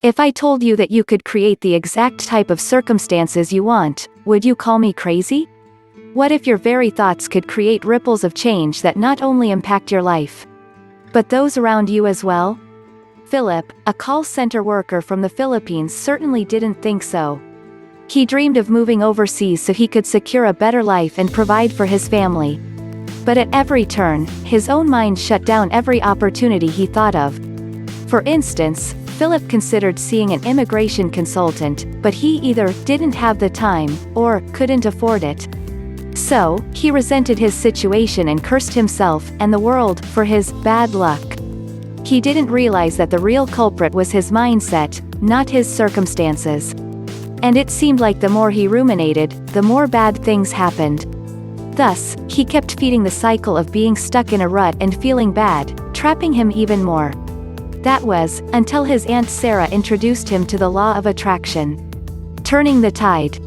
If I told you that you could create the exact type of circumstances you want, would you call me crazy? What if your very thoughts could create ripples of change that not only impact your life, but those around you as well? Philip, a call center worker from the Philippines, certainly didn't think so. He dreamed of moving overseas so he could secure a better life and provide for his family. But at every turn, his own mind shut down every opportunity he thought of. For instance, Philip considered seeing an immigration consultant, but he either didn't have the time, or couldn't afford it. So, he resented his situation and cursed himself and the world for his bad luck. He didn't realize that the real culprit was his mindset, not his circumstances. And it seemed like the more he ruminated, the more bad things happened. Thus, he kept feeding the cycle of being stuck in a rut and feeling bad, trapping him even more. That was, until his Aunt Sarah introduced him to the law of attraction. Turning the tide.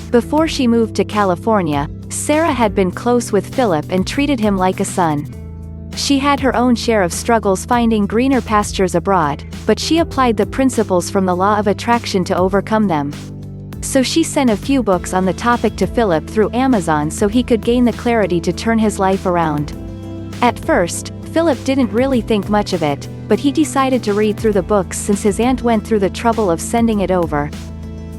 Before she moved to California, Sarah had been close with Philip and treated him like a son. She had her own share of struggles finding greener pastures abroad, but she applied the principles from the law of attraction to overcome them. So she sent a few books on the topic to Philip through Amazon so he could gain the clarity to turn his life around. At first, Philip didn't really think much of it, but he decided to read through the books since his aunt went through the trouble of sending it over.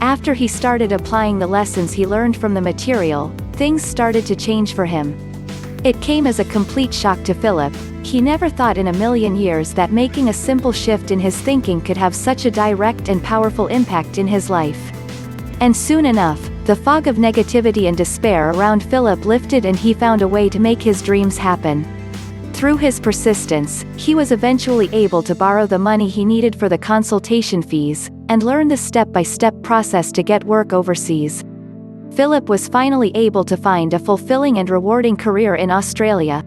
After he started applying the lessons he learned from the material, things started to change for him. It came as a complete shock to Philip. He never thought in a million years that making a simple shift in his thinking could have such a direct and powerful impact in his life. And soon enough, the fog of negativity and despair around Philip lifted and he found a way to make his dreams happen. Through his persistence, he was eventually able to borrow the money he needed for the consultation fees, and learn the step-by-step process to get work overseas. Philip was finally able to find a fulfilling and rewarding career in Australia.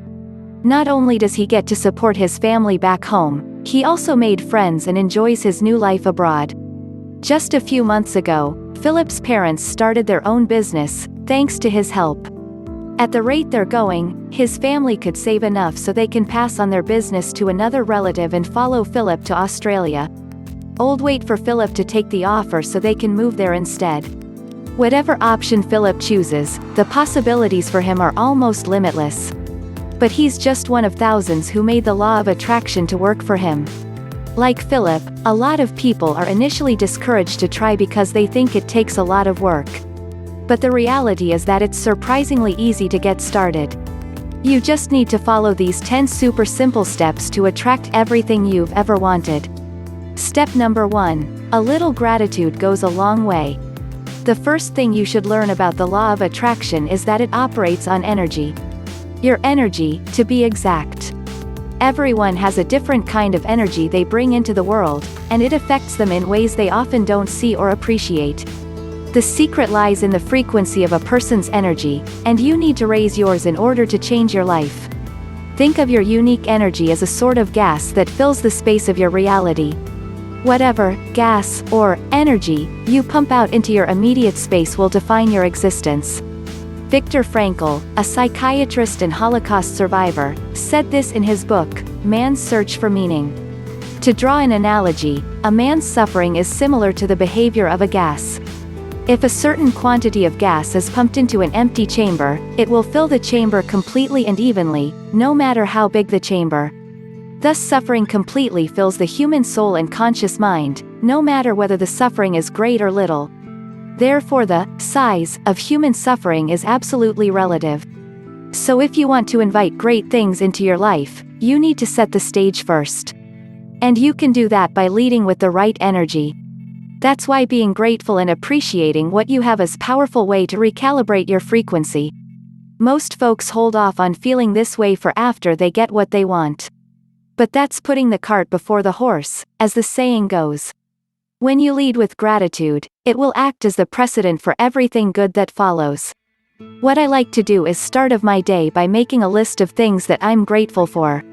Not only does he get to support his family back home, he also made friends and enjoys his new life abroad. Just a few months ago, Philip's parents started their own business, thanks to his help. At the rate they're going, his family could save enough so they can pass on their business to another relative and follow Philip to Australia. Old wait for Philip to take the offer so they can move there instead. Whatever option Philip chooses, the possibilities for him are almost limitless. But he's just one of thousands who made the law of attraction to work for him. Like Philip, a lot of people are initially discouraged to try because they think it takes a lot of work. But the reality is that it's surprisingly easy to get started. You just need to follow these 10 super simple steps to attract everything you've ever wanted. Step number 1. A little gratitude goes a long way. The first thing you should learn about the law of attraction is that it operates on energy. Your energy, to be exact. Everyone has a different kind of energy they bring into the world, and it affects them in ways they often don't see or appreciate. The secret lies in the frequency of a person's energy, and you need to raise yours in order to change your life. Think of your unique energy as a sort of gas that fills the space of your reality. Whatever gas or energy you pump out into your immediate space will define your existence. Viktor Frankl, a psychiatrist and Holocaust survivor, said this in his book, Man's Search for Meaning. To draw an analogy, a man's suffering is similar to the behavior of a gas. If a certain quantity of gas is pumped into an empty chamber, it will fill the chamber completely and evenly, no matter how big the chamber. Thus suffering completely fills the human soul and conscious mind, no matter whether the suffering is great or little. Therefore the size of human suffering is absolutely relative. So if you want to invite great things into your life, you need to set the stage first. And you can do that by leading with the right energy. That's why being grateful and appreciating what you have is a powerful way to recalibrate your frequency. Most folks hold off on feeling this way for after they get what they want. But that's putting the cart before the horse, as the saying goes. When you lead with gratitude, it will act as the precedent for everything good that follows. What I like to do is start of my day by making a list of things that I'm grateful for.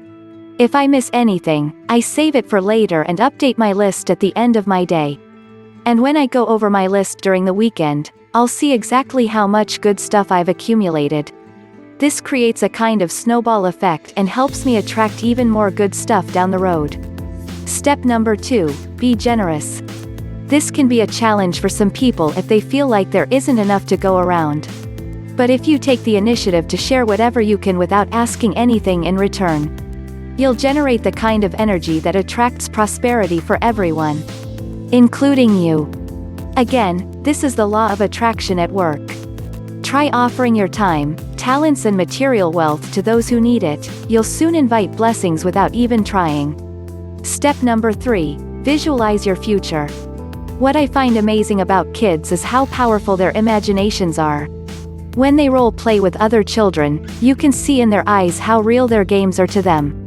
If I miss anything, I save it for later and update my list at the end of my day. And when I go over my list during the weekend, I'll see exactly how much good stuff I've accumulated. This creates a kind of snowball effect and helps me attract even more good stuff down the road. Step number 2, be generous. This can be a challenge for some people if they feel like there isn't enough to go around. But if you take the initiative to share whatever you can without asking anything in return, you'll generate the kind of energy that attracts prosperity for everyone, including you. Again, this is the law of attraction at work. Try offering your time, talents and material wealth to those who need it. You'll soon invite blessings without even trying. Step number 3. Visualize your future. What I find amazing about kids is how powerful their imaginations are. When they role play with other children, you can see in their eyes how real their games are to them.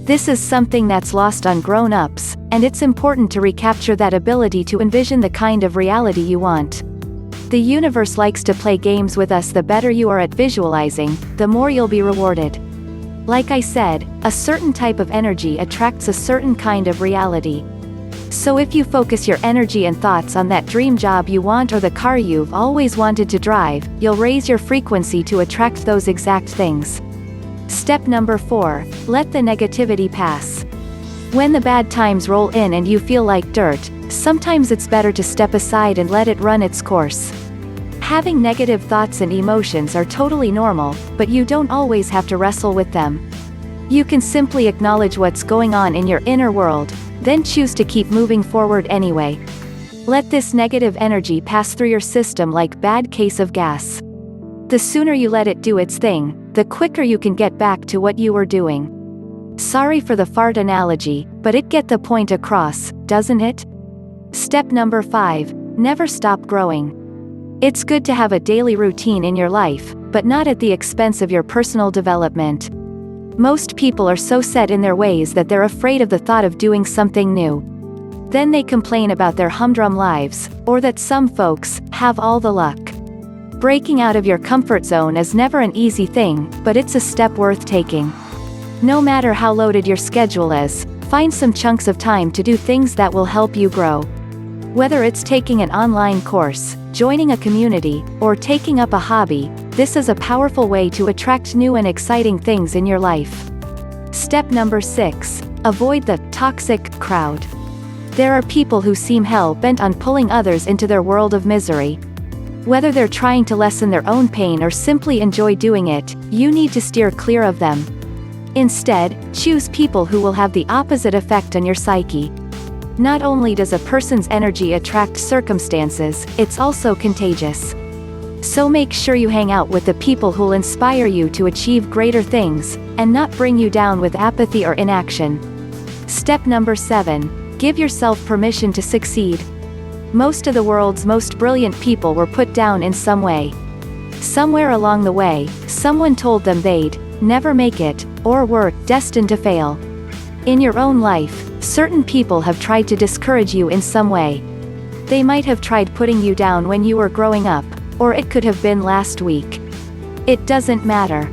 This is something that's lost on grown-ups, and it's important to recapture that ability to envision the kind of reality you want. The universe likes to play games with us. The better you are at visualizing, the more you'll be rewarded. Like I said, a certain type of energy attracts a certain kind of reality. So if you focus your energy and thoughts on that dream job you want or the car you've always wanted to drive, you'll raise your frequency to attract those exact things. Step number 4. Let the negativity pass. When the bad times roll in and you feel like dirt, sometimes it's better to step aside and let it run its course. Having negative thoughts and emotions are totally normal, but you don't always have to wrestle with them. You can simply acknowledge what's going on in your inner world, then choose to keep moving forward anyway. Let this negative energy pass through your system like bad case of gas. The sooner you let it do its thing, the quicker you can get back to what you were doing. Sorry for the fart analogy, but it gets the point across, doesn't it? Step number 5. Never stop growing. It's good to have a daily routine in your life, but not at the expense of your personal development. Most people are so set in their ways that they're afraid of the thought of doing something new. Then they complain about their humdrum lives, or that some folks have all the luck. Breaking out of your comfort zone is never an easy thing, but it's a step worth taking. No matter how loaded your schedule is, find some chunks of time to do things that will help you grow. Whether it's taking an online course, joining a community, or taking up a hobby, this is a powerful way to attract new and exciting things in your life. Step number 6. Avoid the toxic crowd. There are people who seem hell-bent on pulling others into their world of misery. Whether they're trying to lessen their own pain or simply enjoy doing it, you need to steer clear of them. Instead, choose people who will have the opposite effect on your psyche. Not only does a person's energy attract circumstances, it's also contagious. So make sure you hang out with the people who'll inspire you to achieve greater things, and not bring you down with apathy or inaction. Step number 7. Give yourself permission to succeed. Most of the world's most brilliant people were put down in some way. Somewhere along the way, someone told them they'd never make it, or were destined to fail. In your own life, certain people have tried to discourage you in some way. They might have tried putting you down when you were growing up, or it could have been last week. It doesn't matter.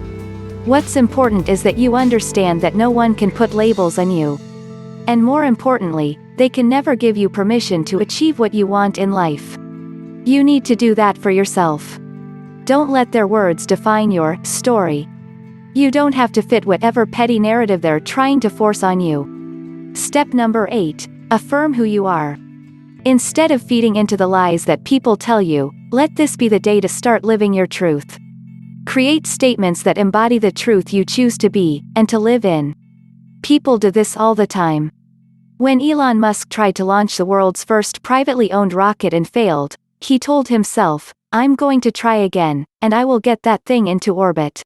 What's important is that you understand that no one can put labels on you. And more importantly, they can never give you permission to achieve what you want in life. You need to do that for yourself. Don't let their words define your story. You don't have to fit whatever petty narrative they're trying to force on you. Step number 8. Affirm who you are. Instead of feeding into the lies that people tell you, let this be the day to start living your truth. Create statements that embody the truth you choose to be, and to live in. People do this all the time. When Elon Musk tried to launch the world's first privately owned rocket and failed, he told himself, "I'm going to try again, and I will get that thing into orbit."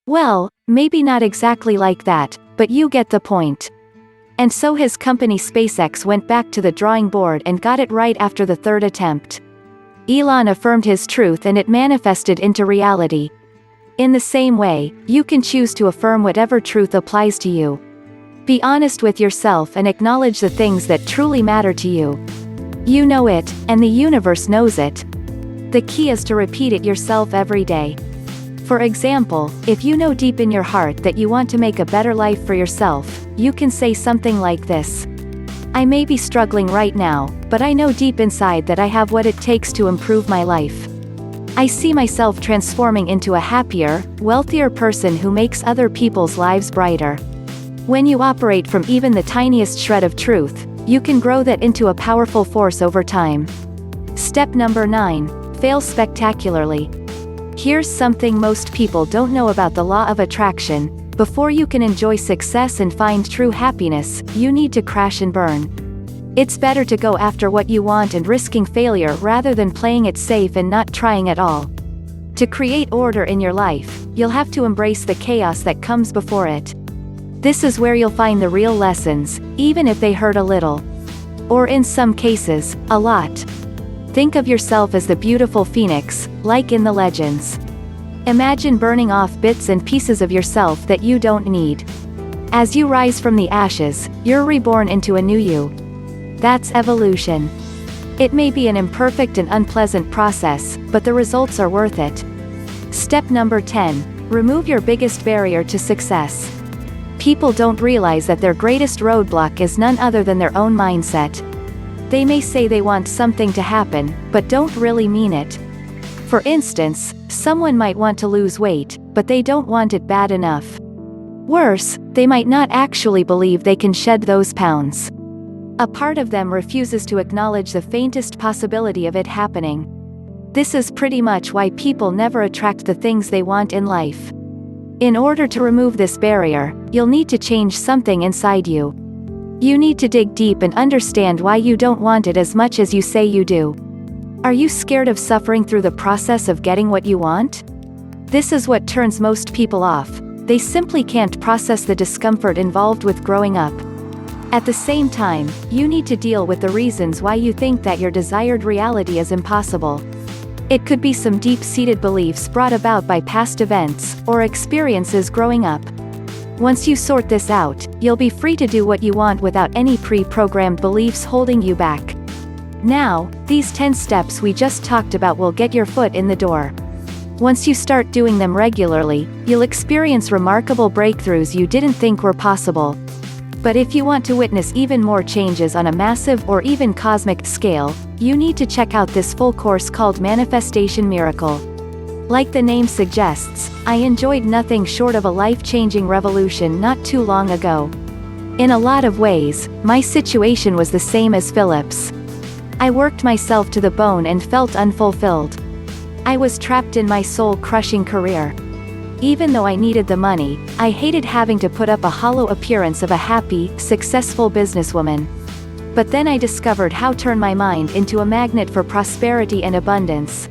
Well, maybe not exactly like that, but you get the point. And so his company SpaceX went back to the drawing board and got it right after the third attempt. Elon affirmed his truth and it manifested into reality. In the same way, you can choose to affirm whatever truth applies to you. Be honest with yourself and acknowledge the things that truly matter to you. You know it, and the universe knows it. The key is to repeat it yourself every day. For example, if you know deep in your heart that you want to make a better life for yourself, you can say something like this: "I may be struggling right now, but I know deep inside that I have what it takes to improve my life. I see myself transforming into a happier, wealthier person who makes other people's lives brighter." When you operate from even the tiniest shred of truth, you can grow that into a powerful force over time. Step number 9. Fail spectacularly. Here's something most people don't know about the law of attraction. Before you can enjoy success and find true happiness, you need to crash and burn. It's better to go after what you want and risking failure rather than playing it safe and not trying at all. To create order in your life, you'll have to embrace the chaos that comes before it. This is where you'll find the real lessons, even if they hurt a little. Or in some cases, a lot. Think of yourself as the beautiful phoenix, like in the legends. Imagine burning off bits and pieces of yourself that you don't need. As you rise from the ashes, you're reborn into a new you. That's evolution. It may be an imperfect and unpleasant process, but the results are worth it. Step number 10. Remove your biggest barrier to success. People don't realize that their greatest roadblock is none other than their own mindset. They may say they want something to happen, but don't really mean it. For instance, someone might want to lose weight, but they don't want it bad enough. Worse, they might not actually believe they can shed those pounds. A part of them refuses to acknowledge the faintest possibility of it happening. This is pretty much why people never attract the things they want in life. In order to remove this barrier, you'll need to change something inside you. You need to dig deep and understand why you don't want it as much as you say you do. Are you scared of suffering through the process of getting what you want? This is what turns most people off. They simply can't process the discomfort involved with growing up. At the same time, you need to deal with the reasons why you think that your desired reality is impossible. It could be some deep-seated beliefs brought about by past events, or experiences growing up. Once you sort this out, you'll be free to do what you want without any pre-programmed beliefs holding you back. Now, these 10 steps we just talked about will get your foot in the door. Once you start doing them regularly, you'll experience remarkable breakthroughs you didn't think were possible. But if you want to witness even more changes on a massive or even cosmic scale, you need to check out this full course called Manifestation Miracle. Like the name suggests, I enjoyed nothing short of a life-changing revolution not too long ago. In a lot of ways, my situation was the same as Philip's. I worked myself to the bone and felt unfulfilled. I was trapped in my soul-crushing career. Even though I needed the money, I hated having to put up a hollow appearance of a happy, successful businesswoman. But then I discovered how to turn my mind into a magnet for prosperity and abundance.